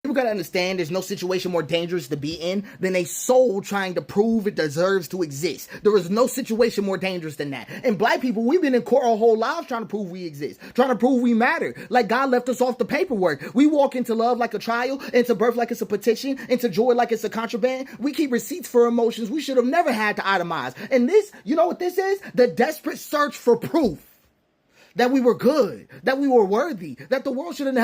People gotta understand there's no situation more dangerous to be in than a soul trying to prove it deserves to exist. There is no situation more dangerous than that. And black people, we've been in court our whole lives trying to prove we exist, trying to prove we matter. Like God left us off the paperwork. We walk into love like a trial, into birth like it's a petition, into joy like it's a contraband. We keep receipts for emotions we should have never had to itemize. And this, you know what this is? The desperate search for proof that we were good, that we were worthy, that the world should have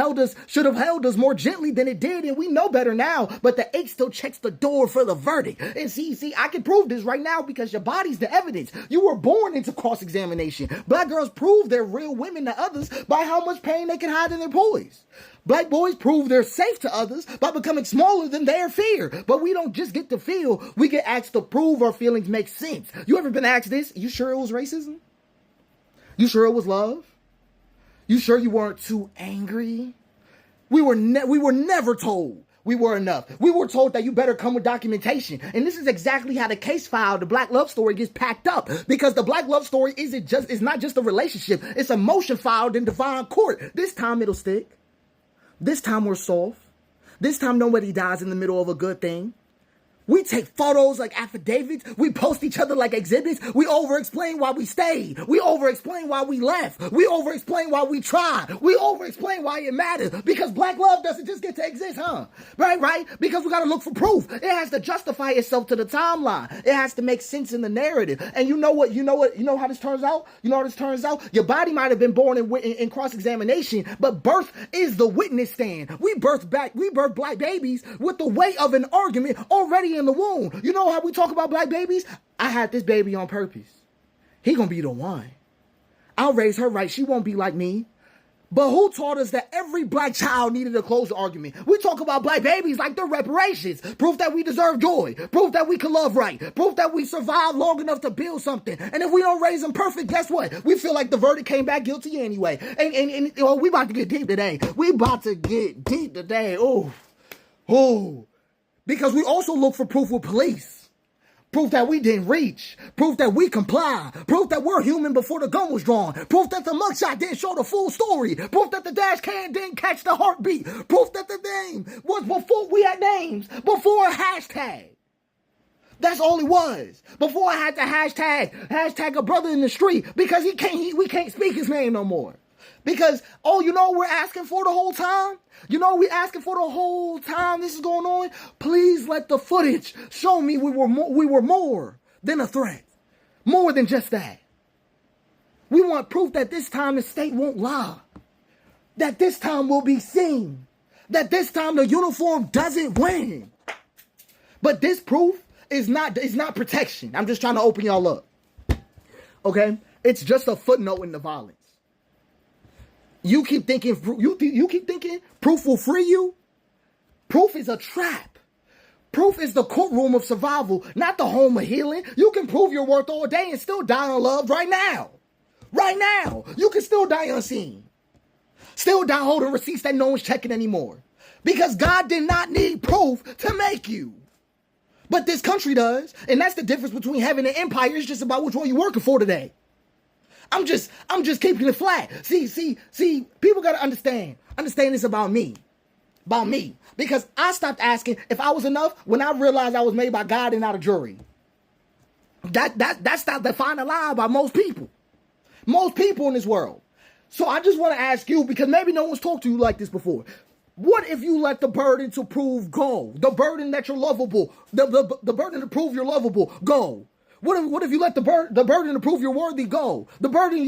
held us more gently than it did, and we know better now, but the ache still checks the door for the verdict. And see, I can prove this right now because your body's the evidence. You were born into cross-examination. Black girls prove they're real women to others by how much pain they can hide in their poise. Black boys prove they're safe to others by becoming smaller than their fear. But we don't just get to feel, we get asked to prove our feelings make sense. You ever been asked this? You sure it was racism? You sure it was love? You sure you weren't too angry? We were never told we were enough. We were told that you better come with documentation. And this is exactly how the case file, the black love story, gets packed up. Because the black love story it's not just a relationship. It's a motion filed in divine court. This time it'll stick. This time we're soft. This time nobody dies in the middle of a good thing. We take photos like affidavits. We post each other like exhibits. We over-explain why we stayed. We over-explain why we left. We over-explain why we tried. We over-explain why it matters. Because black love doesn't just get to exist, huh? Right? Because we got to look for proof. It has to justify itself to the timeline. It has to make sense in the narrative. And you know how this turns out? You know how this turns out? Your body might have been born in cross-examination, but birth is the witness stand. We birth black babies with the weight of an argument already in the womb. You know how we talk about black babies? I had this baby on purpose. He gonna be the one. I'll raise her right. She won't be like me. But who taught us that every black child needed a closed argument? We talk about black babies like they're reparations. Proof that we deserve joy. Proof that we can love right. Proof that we survived long enough to build something. And if we don't raise them perfect, guess what? We feel like the verdict came back guilty anyway. And we about to get deep today. Oh. Because we also look for proof with police. Proof that we didn't reach. Proof that we comply. Proof that we're human before the gun was drawn. Proof that the mugshot didn't show the full story. Proof that the dash cam didn't catch the heartbeat. Proof that the name was before we had names. Before a hashtag. That's all it was. Before I had to hashtag a brother in the street because we can't speak his name no more. Because, you know what we're asking for the whole time? You know what we're asking for the whole time this is going on? Please let the footage show me we were more than a threat. More than just that. We want proof that this time the state won't lie. That this time we'll be seen. That this time the uniform doesn't win. But this proof is not protection. I'm just trying to open y'all up. Okay? It's just a footnote in the violence. You keep thinking proof will free you? Proof is a trap. Proof is the courtroom of survival, not the home of healing. You can prove your worth all day and still die unloved right now. Right now. You can still die unseen. Still die holding receipts that no one's checking anymore. Because God did not need proof to make you. But this country does. And that's the difference between heaven and empire. It's just about which one you're working for today. I'm just keeping it flat. See, people gotta understand. Understand this about me. About me. Because I stopped asking if I was enough when I realized I was made by God and not a jury. That's not the final lie by most people. Most people in this world. So I just want to ask you, because maybe no one's talked to you like this before. What if you let the burden to prove go? The burden that you're lovable. The burden to prove you're lovable go. What if you let the burden to prove you're worthy go? The burden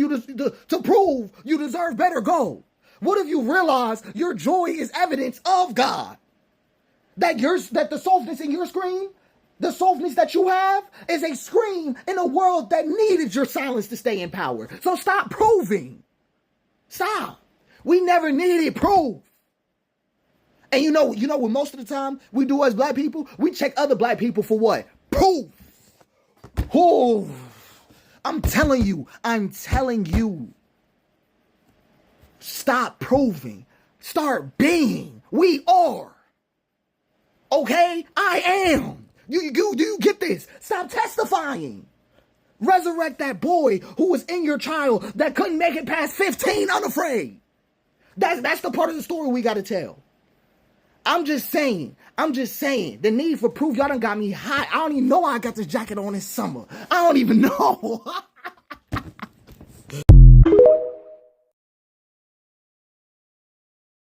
to prove you deserve better go? What if you realize your joy is evidence of God? That the softness in your scream, the softness that you have, is a scream in a world that needed your silence to stay in power. So stop proving. Stop. We never needed proof. And you know what most of the time we do as black people? We check other black people for what? Proof. Oh, I'm telling you. Stop proving. Start being. We are. Okay? I am. Do you get this? Stop testifying. Resurrect that boy who was in your child that couldn't make it past 15 unafraid. That's the part of the story we got to tell. I'm just saying. The need for proof, y'all done got me hot. I don't even know why I got this jacket on this summer. I don't even know.